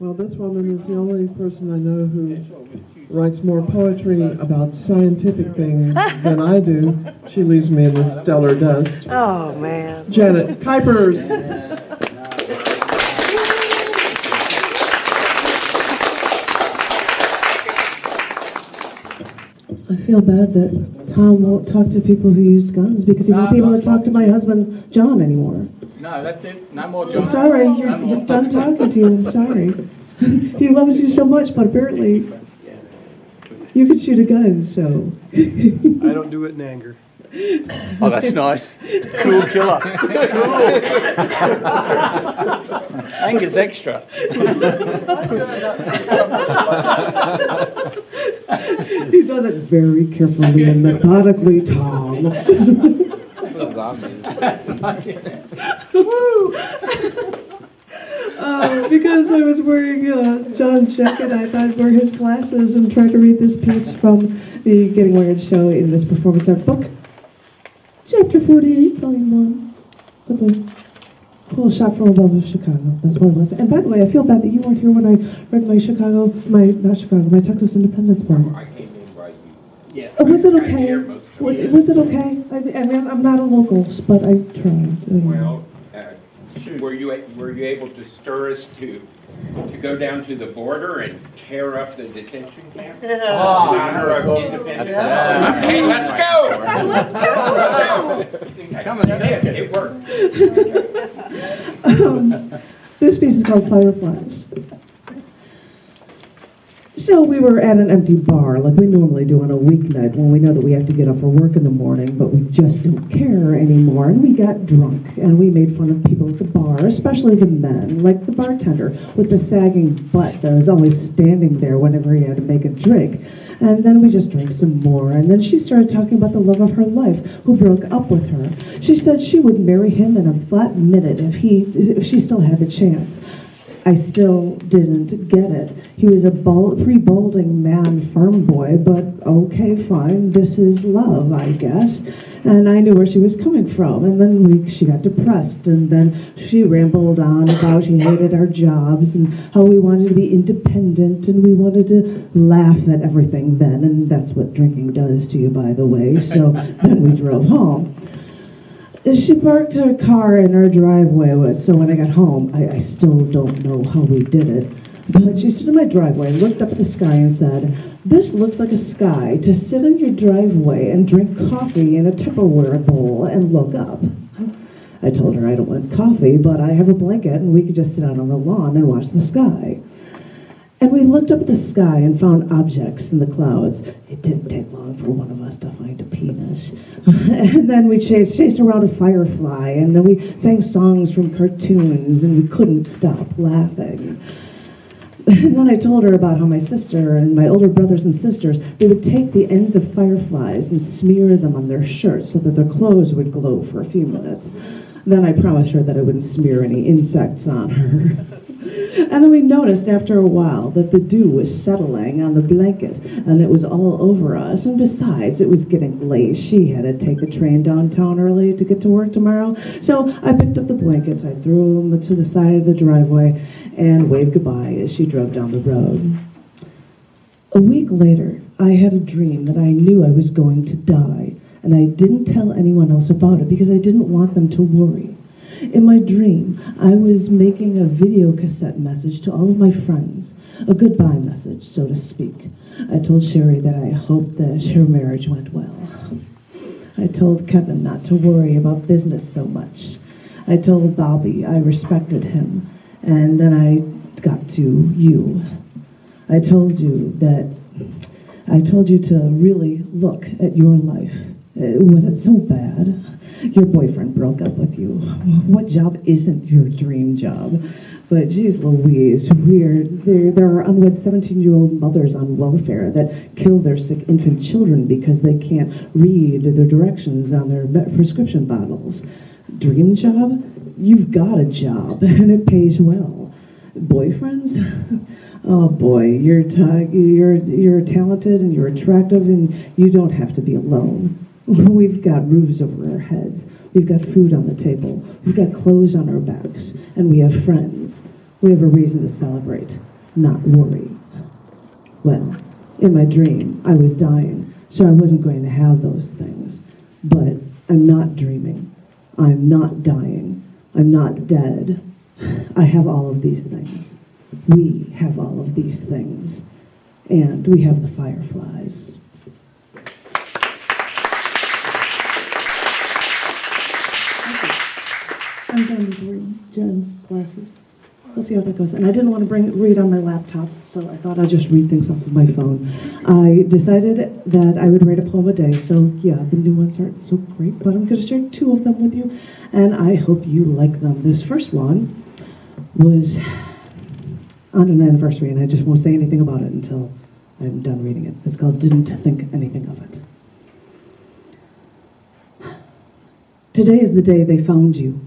Well, this woman is the only person I know who writes more poetry about scientific things than I do. She leaves me in the stellar dust. Oh, man. Janet Kuypers. I feel bad that Tom won't talk to people who use guns because he won't be able to talk to my husband, John, anymore. No, that's it. No more John. I'm sorry, he's done talking to you. I'm sorry. He loves you so much, but apparently you could shoot a gun, so. I don't do it in anger. Oh, that's nice. Cool killer. Cool. Anger's extra. He does it very carefully and methodically, Tom. Because I was wearing John's jacket, I thought I'd wear his glasses and try to read this piece from the Getting Wired show in this performance art book. Chapter 48, Volume 1, with a cool shot from above of Chicago. That's what it was. And by the way, I feel bad that you weren't here when I read my my Texas Independence poem. I came in right. Yeah. Was it okay? Was it okay? I mean, I'm not a local, but I tried. Well, were you able to stir us to go down to the border and tear up the detention camp in honor of Independence? Okay, let's go. Let's go. Come and say it. It worked. This piece is called Fireflies. So we were at an empty bar, like we normally do on a weeknight when we know that we have to get up for work in the morning, but we just don't care anymore. And we got drunk, and we made fun of people at the bar, especially the men, like the bartender with the sagging butt that was always standing there whenever he had to make a drink. And then we just drank some more, and then she started talking about the love of her life, who broke up with her. She said she would marry him in a flat minute if she still had the chance. I still didn't get it. He was a pre-balding man farm boy, but okay, fine, this is love, I guess. And I knew where she was coming from. And then she got depressed, and then she rambled on about she hated our jobs and how we wanted to be independent and we wanted to laugh at everything then. And that's what drinking does to you, by the way. So then we drove home. She parked her car in our driveway, so when I got home, I still don't know how we did it, but she stood in my driveway and looked up at the sky and said, "This looks like a sky to sit in your driveway and drink coffee in a Tupperware bowl and look up." I told her I don't want coffee, but I have a blanket and we could just sit out on the lawn and watch the sky. And we looked up at the sky and found objects in the clouds. It didn't take long for one of us to find a penis. And then we chased around a firefly, and then we sang songs from cartoons, and we couldn't stop laughing. And then I told her about how my sister and my older brothers and sisters, they would take the ends of fireflies and smear them on their shirts so that their clothes would glow for a few minutes. Then I promised her that I wouldn't smear any insects on her. And then we noticed after a while that the dew was settling on the blanket, and it was all over us. And besides, it was getting late. She had to take the train downtown early to get to work tomorrow. So I picked up the blankets, I threw them to the side of the driveway, and waved goodbye as she drove down the road. A week later, I had a dream that I knew I was going to die, and I didn't tell anyone else about it because I didn't want them to worry. In my dream, I was making a video cassette message to all of my friends, a goodbye message, so to speak. I told Sherry that I hoped that her marriage went well. I told Kevin not to worry about business so much. I told Bobby I respected him, and then I got to you. I told you to really look at your life. Was it so bad? Your boyfriend broke up with you. What job isn't your dream job? But geez Louise, there are unwed 17-year-old mothers on welfare that kill their sick infant children because they can't read the directions on their prescription bottles. Dream job? You've got a job, and it pays well. Boyfriends? Oh boy, you're talented and you're attractive, and you don't have to be alone. We've got roofs over our heads. We've got food on the table. We've got clothes on our backs. And we have friends. We have a reason to celebrate, not worry. Well, in my dream, I was dying, so I wasn't going to have those things. But I'm not dreaming. I'm not dying. I'm not dead. I have all of these things. We have all of these things. And we have the Fireflies. I'm done reading Jen's classes. Let's see how that goes. And I didn't want to read on my laptop, so I thought I'd just read things off of my phone. I decided that I would write a poem a day, so yeah, the new ones aren't so great, but I'm going to share 2 of them with you, and I hope you like them. This first one was on an anniversary, and I just won't say anything about it until I'm done reading it. It's called Didn't Think Anything of It. Today is the day they found you.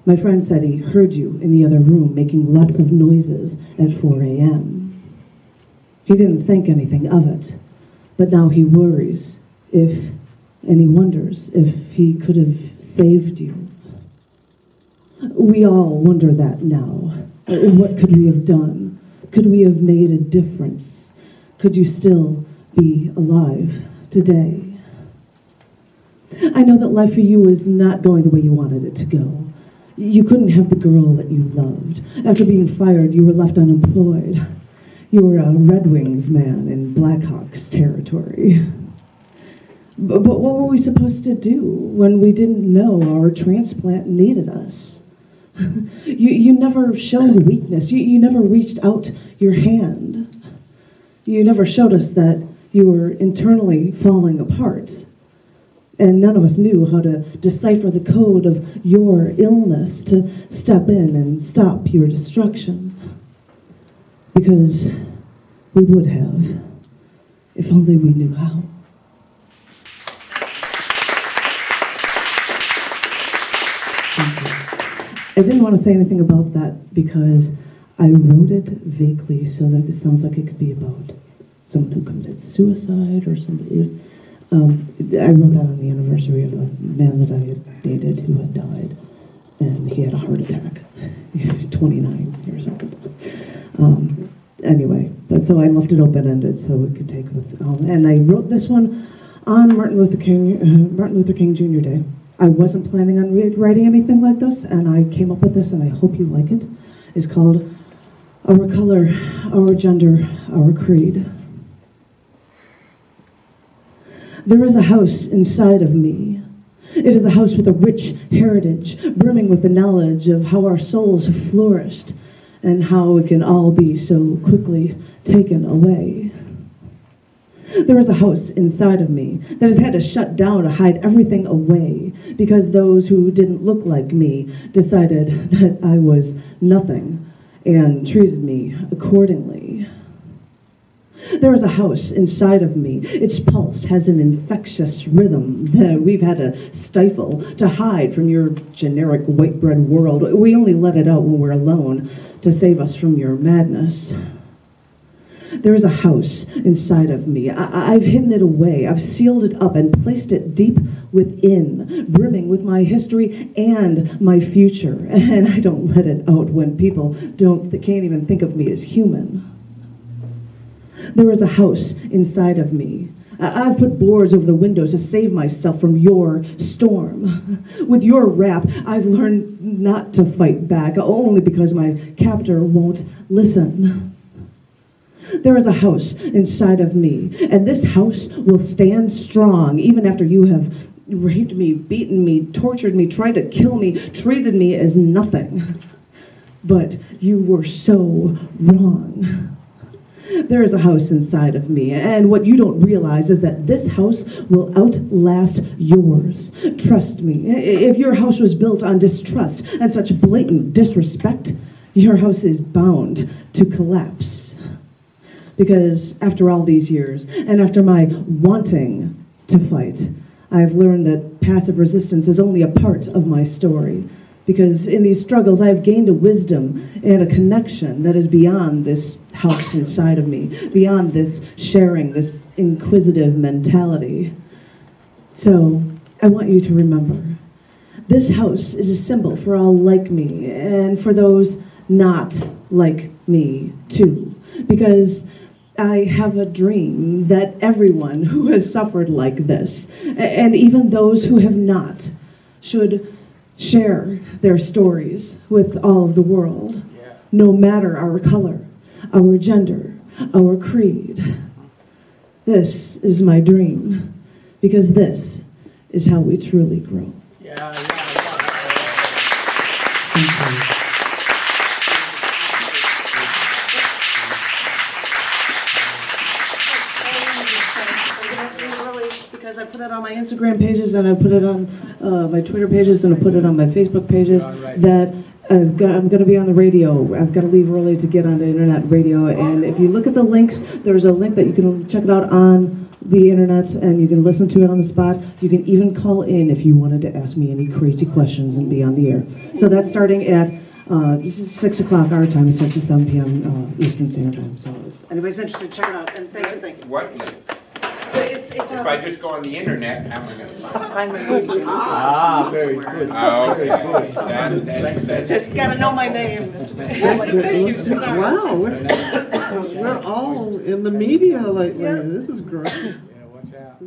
My friend said he heard you in the other room making lots of noises at 4 a.m. He didn't think anything of it, but now he worries and he wonders if he could have saved you. We all wonder that now. What could we have done? Could we have made a difference? Could you still be alive today? I know that life for you is not going the way you wanted it to go. You couldn't have the girl that you loved. After being fired, you were left unemployed. You were a Red Wings man in Blackhawks territory. But what were we supposed to do when we didn't know our transplant needed us? You never showed weakness. You never reached out your hand. You never showed us that you were internally falling apart. And none of us knew how to decipher the code of your illness to step in and stop your destruction. Because we would have, if only we knew how. Thank you. I didn't want to say anything about that because I wrote it vaguely so that it sounds like it could be about someone who committed suicide or somebody. I wrote that on the anniversary of a man that I had dated who had died, and he had a heart attack. He was 29 years old. Anyway, but so I left it open-ended so it could take with all. And I wrote this one on Martin Luther King Jr. Day. I wasn't planning on writing anything like this, and I came up with this, and I hope you like it. It's called Our Color, Our Gender, Our Creed. There is a house inside of me. It is a house with a rich heritage, brimming with the knowledge of how our souls have flourished and how it can all be so quickly taken away. There is a house inside of me that has had to shut down to hide everything away because those who didn't look like me decided that I was nothing and treated me accordingly. There is a house inside of me. Its pulse has an infectious rhythm that we've had to stifle to hide from your generic white bread world. We only let it out when we're alone to save us from your madness. There is a house inside of me. I've hidden it away. I've sealed it up and placed it deep within, brimming with my history and my future. And I don't let it out when people can't even think of me as human. There is a house inside of me. I've put boards over the windows to save myself from your storm. With your wrath, I've learned not to fight back, only because my captor won't listen. There is a house inside of me, and this house will stand strong even after you have raped me, beaten me, tortured me, tried to kill me, treated me as nothing. But you were so wrong. There is a house inside of me, and what you don't realize is that this house will outlast yours. Trust me, if your house was built on distrust and such blatant disrespect, your house is bound to collapse. Because after all these years, and after my wanting to fight, I've learned that passive resistance is only a part of my story. Because in these struggles, I have gained a wisdom and a connection that is beyond this house inside of me, beyond this sharing, this inquisitive mentality. So I want you to remember, this house is a symbol for all like me and for those not like me too, because I have a dream that everyone who has suffered like this, and even those who have not, should share their stories with all of the world, no matter our color, our gender, our creed. This is my dream, because this is how we truly grow. Because I put it on my Instagram pages, and I put it on my Twitter pages, and I put it on my Facebook pages, that I'm going to be on the radio. I've got to leave early to get on the internet radio, and if you look at the links, there's a link that you can check it out on the internet, and you can listen to it on the spot. You can even call in if you wanted to ask me any crazy questions and be on the air. So that's starting at 6 o'clock our time, 6 to 7 p.m. Eastern Standard Time. So if anybody's interested, check it out. And thank you. What link? It's If I just go on the internet, how am I going to find my page. Very good. Oh, okay. That's Just gotta know my name. That's good. Wow, we're all in the media lately. This is great. Yeah, watch out.